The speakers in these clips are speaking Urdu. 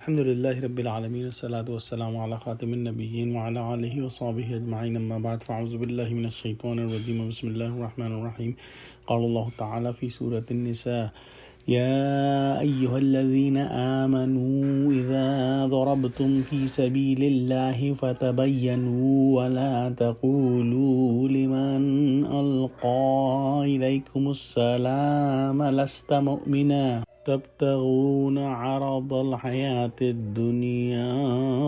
الحمد لله رب العالمين والصلاة والسلام على خاتم النبيين وعلى آله وصحبه أجمعين أما بعد فأعوذ بالله من الشيطان الرجيم بسم الله الرحمن الرحيم قال الله تعالى في سورة النساء يا أيها الذين آمنوا إذا ضربتم في سبيل الله فتبينوا ولا تقولوا لمن ألقى إليكم السلام لست مؤمنا تبتغون عرض الحياة الدنيا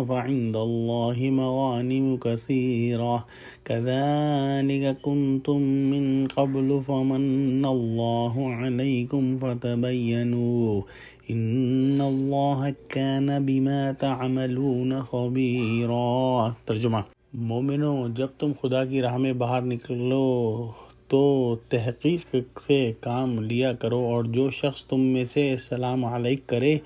فعند الله مغانم كثيرة كذلك كنتم من قبل فمن الله عليكم فتبينوا إن الله كان بما تعملون خبيرا۔ ترجمہ: مومنوں، جب تم خدا کی راہ میں باہر نکلو تو تحقیق سے کام لیا کرو، اور جو شخص تم میں سے السلام علیک کرے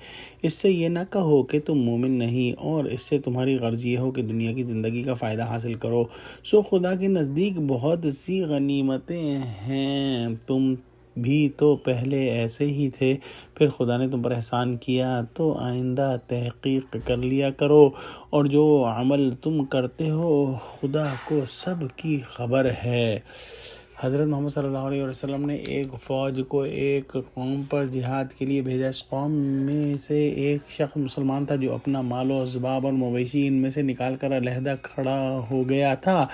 اس سے یہ نہ کہو کہ تم مومن نہیں، اور اس سے تمہاری غرض یہ ہو کہ دنیا کی زندگی کا فائدہ حاصل کرو۔ سو خدا کے نزدیک بہت سی غنیمتیں ہیں، تم بھی تو پہلے ایسے ہی تھے، پھر خدا نے تم پر احسان کیا تو آئندہ تحقیق کر لیا کرو، اور جو عمل تم کرتے ہو خدا کو سب کی خبر ہے۔ حضرت محمد صلی اللہ علیہ وسلم نے ایک فوج کو ایک قوم پر جہاد کے لیے بھیجا۔ اس قوم میں سے ایک شخص مسلمان تھا جو اپنا مال و اسباب اور مویشی ان میں سے نکال کر علیحدہ کھڑا ہو گیا تھا۔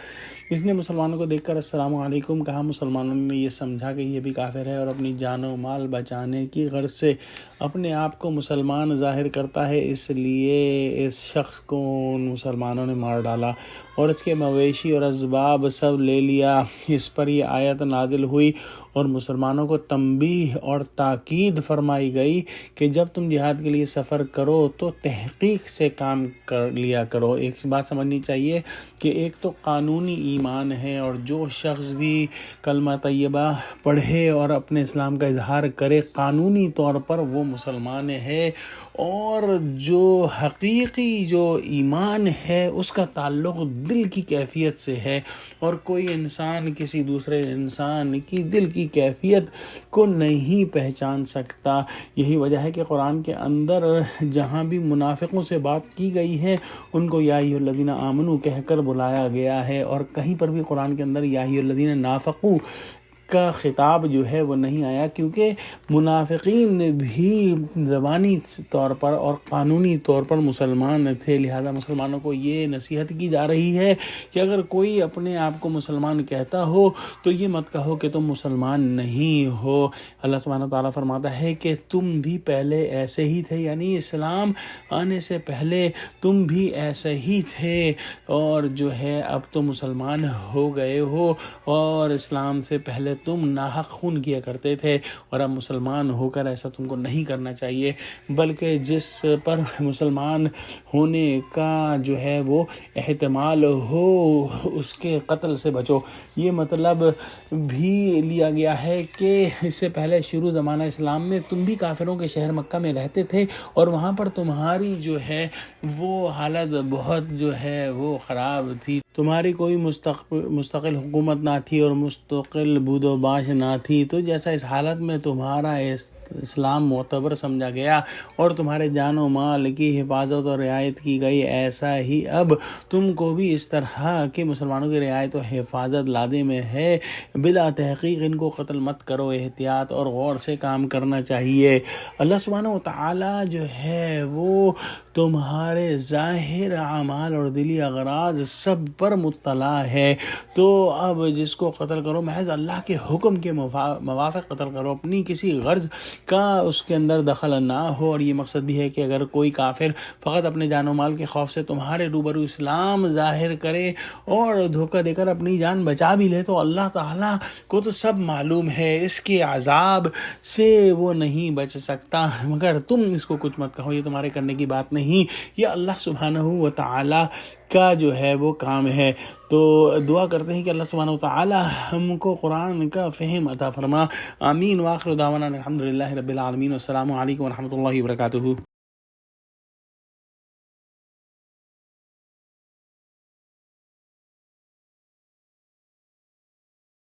اس نے مسلمانوں کو دیکھ کر السلام علیکم کہا۔ مسلمانوں نے یہ سمجھا کہ یہ بھی کافر ہے اور اپنی جان و مال بچانے کی غرض سے اپنے آپ کو مسلمان ظاہر کرتا ہے، اس لیے اس شخص کو ان مسلمانوں نے مار ڈالا اور اس کے مویشی اور اسباب سب لے لیا۔ اس پر یہ آیت نازل ہوئی اور مسلمانوں کو تنبیہ اور تاکید فرمائی گئی کہ جب تم جہاد کے لیے سفر کرو تو تحقیق سے کام کر لیا کرو۔ ایک بات سمجھنی چاہیے کہ ایک تو قانونی ایمان ہے، اور جو شخص بھی کلمہ طیبہ پڑھے اور اپنے اسلام کا اظہار کرے قانونی طور پر وہ مسلمان ہے، اور جو حقیقی جو ایمان ہے اس کا تعلق دل کی کیفیت سے ہے، اور کوئی انسان کسی دوسرے انسان کی دل کی کیفیت کو نہیں پہچان سکتا۔ یہی وجہ ہے کہ قرآن کے اندر جہاں بھی منافقوں سے بات کی گئی ہے ان کو یا ایھا الذین آمنوا کہہ کر بلایا گیا ہے، اور کہیں پر بھی قرآن کے اندر یا ایھا الذین نافقوا کا خطاب جو ہے وہ نہیں آیا، کیونکہ منافقین بھی زبانی طور پر اور قانونی طور پر مسلمان تھے۔ لہذا مسلمانوں کو یہ نصیحت کی جا رہی ہے کہ اگر کوئی اپنے آپ کو مسلمان کہتا ہو تو یہ مت کہو کہ تم مسلمان نہیں ہو۔ اللہ سبحانہ تعالیٰ فرماتا ہے کہ تم بھی پہلے ایسے ہی تھے، یعنی اسلام آنے سے پہلے تم بھی ایسے ہی تھے، اور جو ہے اب تو مسلمان ہو گئے ہو، اور اسلام سے پہلے تم ناحق خون کیا کرتے تھے، اور اب مسلمان ہو کر ایسا تم کو نہیں کرنا چاہیے، بلکہ جس پر مسلمان ہونے کا جو ہے وہ احتمال ہو اس کے قتل سے بچو۔ یہ مطلب بھی لیا گیا ہے کہ اس سے پہلے شروع زمانہ اسلام میں تم بھی کافروں کے شہر مکہ میں رہتے تھے، اور وہاں پر تمہاری جو ہے وہ حالت بہت جو ہے وہ خراب تھی، تمہاری کوئی مستقل حکومت نہ تھی اور مستقل بود و باش نہ تھی، تو جیسا اس حالت میں تمہارا اسلام معتبر سمجھا گیا اور تمہارے جان و مال کی حفاظت اور رعایت کی گئی، ایسا ہی اب تم کو بھی اس طرح کے مسلمانوں کی رعایت و حفاظت لازم ہے۔ بلا تحقیق ان کو قتل مت کرو، احتیاط اور غور سے کام کرنا چاہیے۔ اللہ سبحانہ و تعالیٰ جو ہے وہ تمہارے ظاہر اعمال اور دلی اغراض سب پر مطلع ہے، تو اب جس کو قتل کرو محض اللہ کے حکم کے موافق قتل کرو، اپنی کسی غرض کا اس کے اندر دخل نہ ہو۔ اور یہ مقصد بھی ہے کہ اگر کوئی کافر فقط اپنے جان و مال کے خوف سے تمہارے روبرو اسلام ظاہر کرے اور دھوکہ دے کر اپنی جان بچا بھی لے تو اللہ تعالیٰ کو تو سب معلوم ہے، اس کے عذاب سے وہ نہیں بچ سکتا، مگر تم اس کو کچھ مت کہو، یہ تمہارے کرنے کی بات نہیں، یہ اللہ سبحانہ و تعالیٰ کا جو ہے وہ کام ہے۔ تو دعا کرتے ہیں کہ اللہ سبحانہ و تعالیٰ ہم کو قرآن کا فہم عطا فرما۔ آمین۔ وآخر دعوانا الحمد للہ رب العالمین، والسلام علیکم ورحمۃ اللہ وبرکاتہ۔